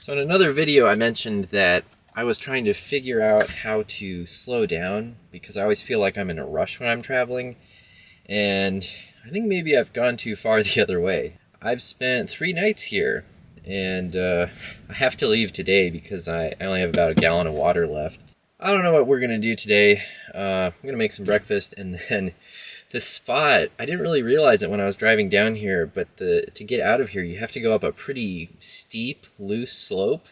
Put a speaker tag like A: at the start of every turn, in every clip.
A: So in another video I mentioned that I was trying to figure out how to slow down because I always feel like I'm in a rush when I'm traveling, and I think maybe I've gone too far the other way. I've spent 3 nights here, and I have to leave today because I only have about a gallon of water left. I don't know what we're gonna do today. I'm gonna make some breakfast, and then the spot, I didn't really realize it when I was driving down here, but to get out of here you have to go up a pretty steep, loose slope.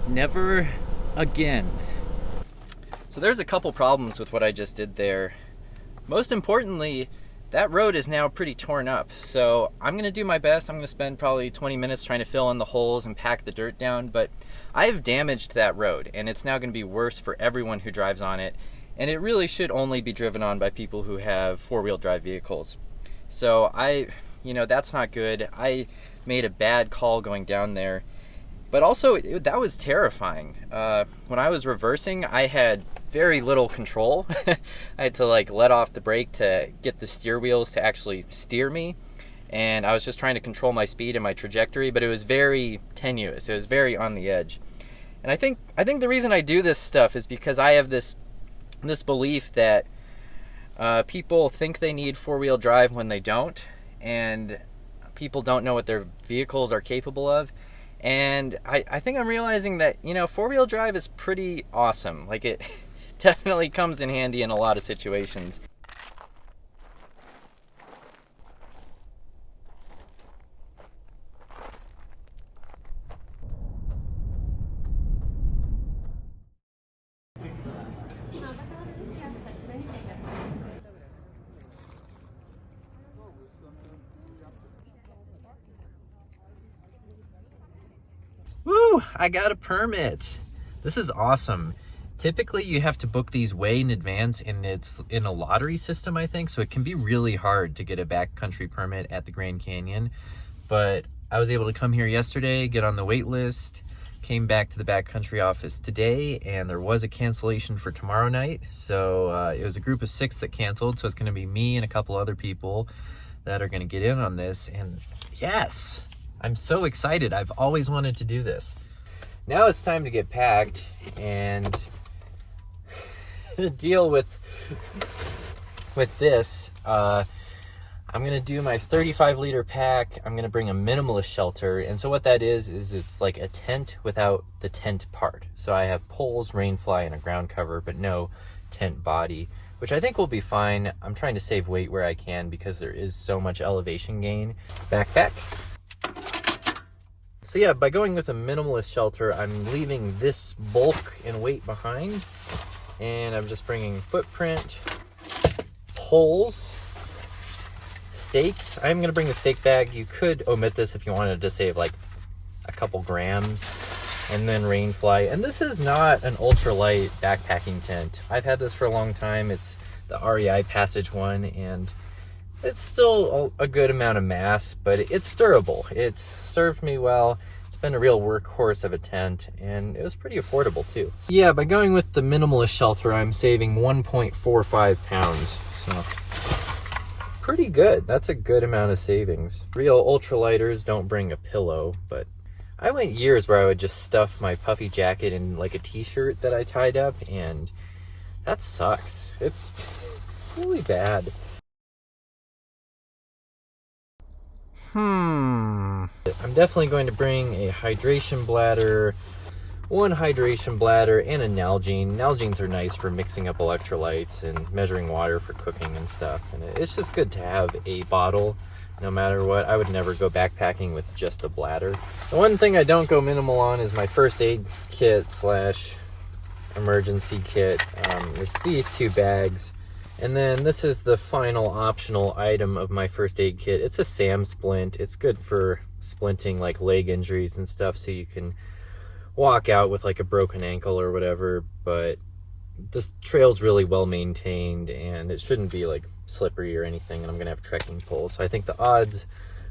A: Never again. So there's a couple problems with what I just did there. Most importantly, that road is now pretty torn up. So I'm gonna do my best. I'm gonna spend probably 20 minutes trying to fill in the holes and pack the dirt down, but I've damaged that road and it's now gonna be worse for everyone who drives on it. And it really should only be driven on by people who have 4-wheel drive vehicles. So that's not good. I made a bad call going down there. But also, that was terrifying. When I was reversing, I had very little control. I had to let off the brake to get the steer wheels to actually steer me. And I was just trying to control my speed and my trajectory, but it was very tenuous. It was very on the edge. And I think the reason I do this stuff is because I have this belief that people think they need 4-wheel drive when they don't. And people don't know what their vehicles are capable of. And I think I'm realizing that, 4-wheel drive is pretty awesome. It definitely comes in handy in a lot of situations. Woo! I got a permit. This is awesome. Typically, you have to book these way in advance, and it's in a lottery system, I think, so it can be really hard to get a backcountry permit at the Grand Canyon. But I was able to come here yesterday, get on the wait list, came back to the backcountry office today, and there was a cancellation for tomorrow night. So it was a group of 6 that canceled, so it's going to be me and a couple other people that are going to get in on this. And yes! I'm so excited. I've always wanted to do this. Now it's time to get packed and deal with this. I'm gonna do my 35-liter pack. I'm gonna bring a minimalist shelter. And so what that is it's like a tent without the tent part. So I have poles, rainfly, and a ground cover, but no tent body, which I think will be fine. I'm trying to save weight where I can because there is so much elevation gain. Backpack. So yeah, by going with a minimalist shelter, I'm leaving this bulk and weight behind. And I'm just bringing footprint, poles, steaks. I'm gonna bring the steak bag. You could omit this if you wanted to save like a couple grams. And then rainfly. And this is not an ultralight backpacking tent. I've had this for a long time. It's the REI Passage one, and it's still a good amount of mass, but it's durable. It's served me well. It's been a real workhorse of a tent, and it was pretty affordable too. Yeah, by going with the minimalist shelter, I'm saving 1.45 pounds. So pretty good. That's a good amount of savings. Real ultralighters don't bring a pillow, but I went years where I would just stuff my puffy jacket in like a t-shirt that I tied up, and that sucks. It's really bad. I'm definitely going to bring a hydration bladder, one hydration bladder, and a Nalgene. Nalgenes are nice for mixing up electrolytes and measuring water for cooking and stuff. And it's just good to have a bottle no matter what. I would never go backpacking with just a bladder. The one thing I don't go minimal on is my first aid kit slash emergency kit. It's these two bags. And then this is the final optional item of my first aid kit. It's a SAM splint. It's good for splinting like leg injuries and stuff, so you can walk out with like a broken ankle or whatever. But this trail's really well maintained, and it shouldn't be like slippery or anything, and I'm gonna have trekking poles, so I think the odds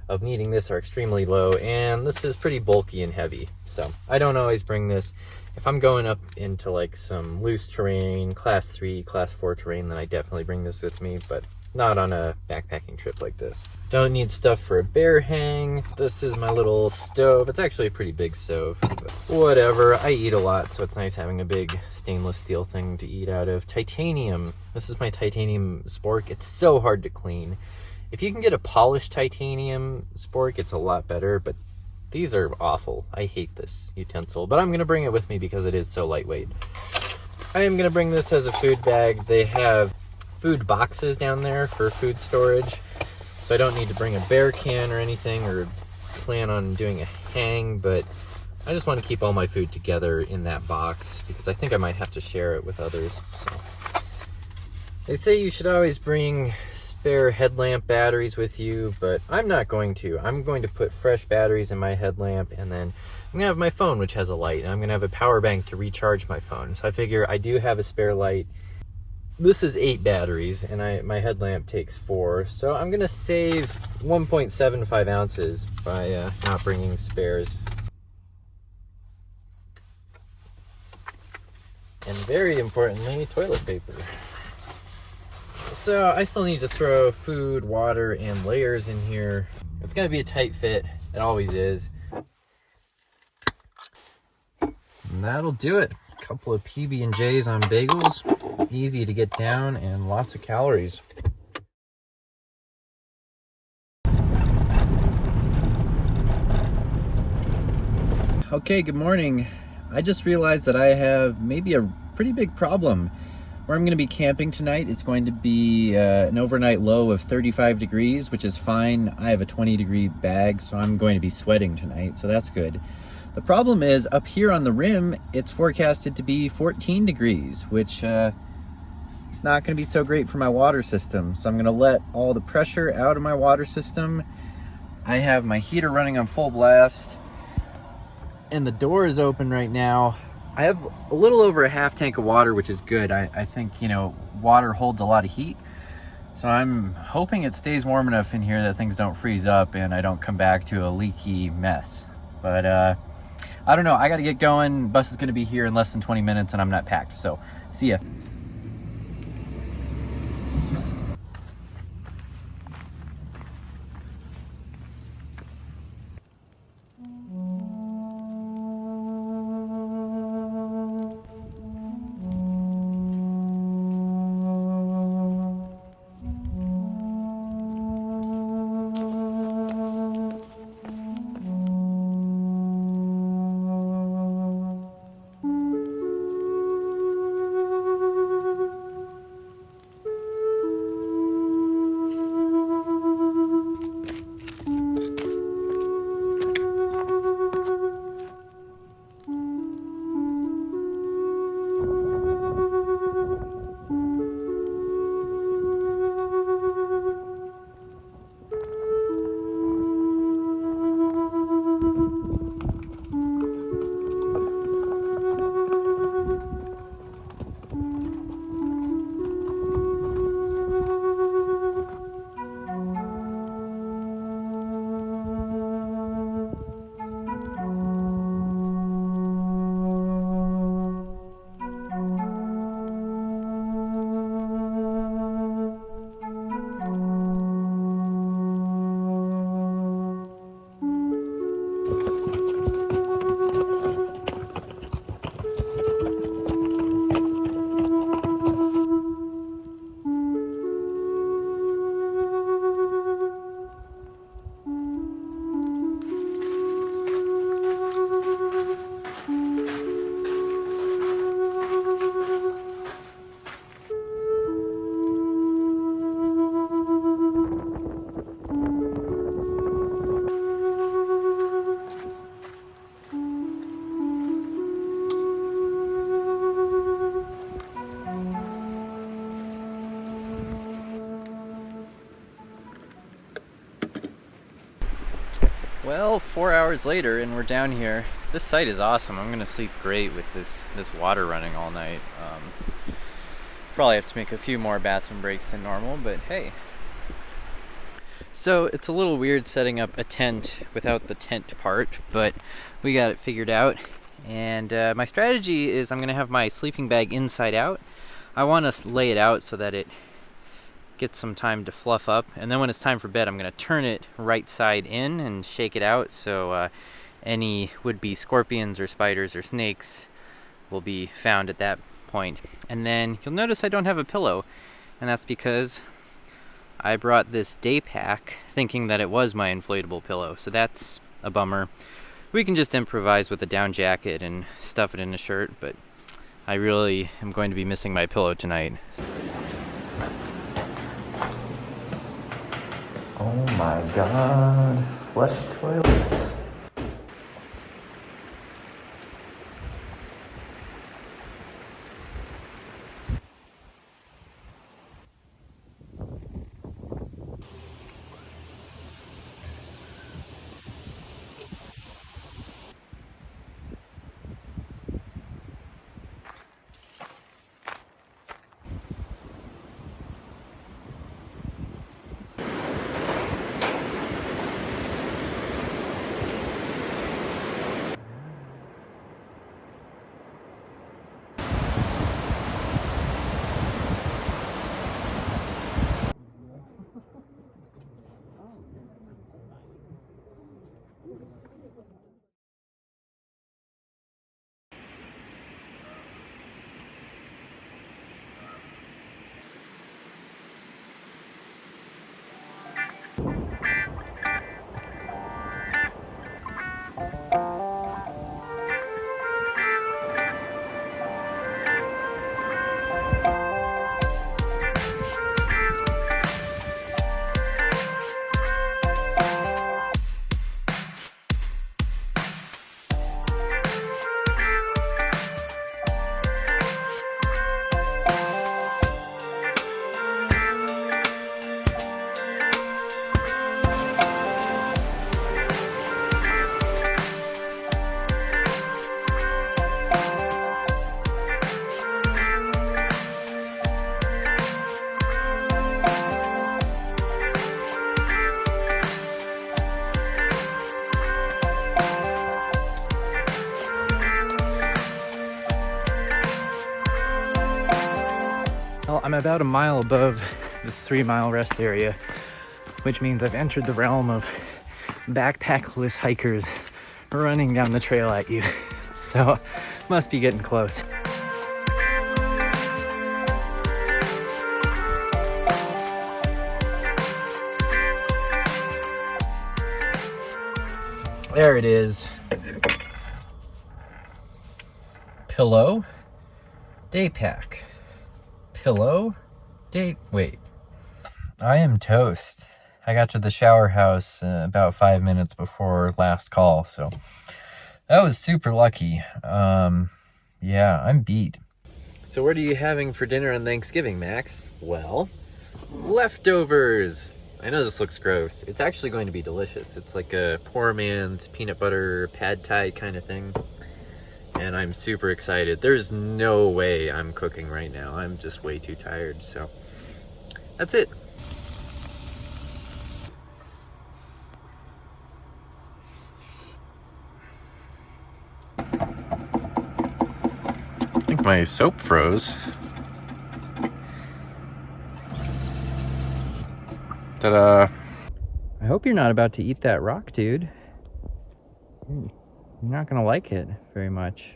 A: of needing this are extremely low. And this is pretty bulky and heavy, so I don't always bring this. If I'm going up into like some loose terrain, class 3, class 4 terrain, then I definitely bring this with me, but not on a backpacking trip like this. Don't need stuff for a bear hang. This is my little stove. It's actually a pretty big stove, but whatever. I eat a lot, so it's nice having a big stainless steel thing to eat out of. Titanium. This is my titanium spork. It's so hard to clean. If you can get a polished titanium spork, it's a lot better, but these are awful. I hate this utensil, but I'm gonna bring it with me because it is so lightweight. I am gonna bring this as a food bag. They have food boxes down there for food storage, so I don't need to bring a bear can or anything or plan on doing a hang, but I just want to keep all my food together in that box because I think I might have to share it with others. So they say you should always bring spare headlamp batteries with you, but I'm not going to. I'm going to put fresh batteries in my headlamp, and then I'm going to have my phone, which has a light, and I'm going to have a power bank to recharge my phone. So I figure I do have a spare light. This is 8 batteries, and my headlamp takes 4, so I'm going to save 1.75 ounces by not bringing spares. And very importantly, toilet paper. So I still need to throw food, water, and layers in here. It's gonna be a tight fit. It always is. And that'll do it. A couple of PB&Js on bagels. Easy to get down and lots of calories. Okay, good morning. I just realized that I have maybe a pretty big problem. Where I'm going to be camping tonight, it's going to be an overnight low of 35 degrees, which is fine. I have a 20-degree bag, so I'm going to be sweating tonight, so that's good. The problem is, up here on the rim, it's forecasted to be 14 degrees, which is not going to be so great for my water system. So I'm going to let all the pressure out of my water system. I have my heater running on full blast, and the door is open right now. I have a little over a half tank of water, which is good. I think, water holds a lot of heat. So I'm hoping it stays warm enough in here that things don't freeze up and I don't come back to a leaky mess. But I don't know. I got to get going. Bus is going to be here in less than 20 minutes and I'm not packed. So see ya. Well, 4 hours later and we're down here. This site is awesome. I'm gonna sleep great with this water running all night. Probably have to make a few more bathroom breaks than normal, but hey. So it's a little weird setting up a tent without the tent part, but we got it figured out. And my strategy is I'm gonna have my sleeping bag inside out. I want to lay it out so that it gets some time to fluff up, and then when it's time for bed I'm going to turn it right side in and shake it out so any would-be scorpions or spiders or snakes will be found at that point. And then you'll notice I don't have a pillow, and that's because I brought this day pack thinking that it was my inflatable pillow, so that's a bummer. We can just improvise with a down jacket and stuff it in a shirt, but I really am going to be missing my pillow tonight. Oh my god, flush toilets. Well, I'm about a mile above the 3-mile rest area, which means I've entered the realm of backpackless hikers running down the trail at you. So, must be getting close. There it is. Pillow, day pack. Pillow, wait. I am toast. I got to the shower house about 5 minutes before last call, so that was super lucky. Yeah, I'm beat. So what are you having for dinner on Thanksgiving, Max? Well, leftovers. I know this looks gross. It's actually going to be delicious. It's like a poor man's peanut butter pad thai kind of thing. And I'm super excited. There's no way I'm cooking right now. I'm just way too tired, so that's it. I think my soap froze. Ta-da! I hope you're not about to eat that rock, dude. You're not gonna like it very much.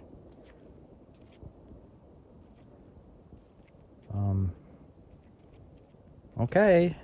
A: Okay.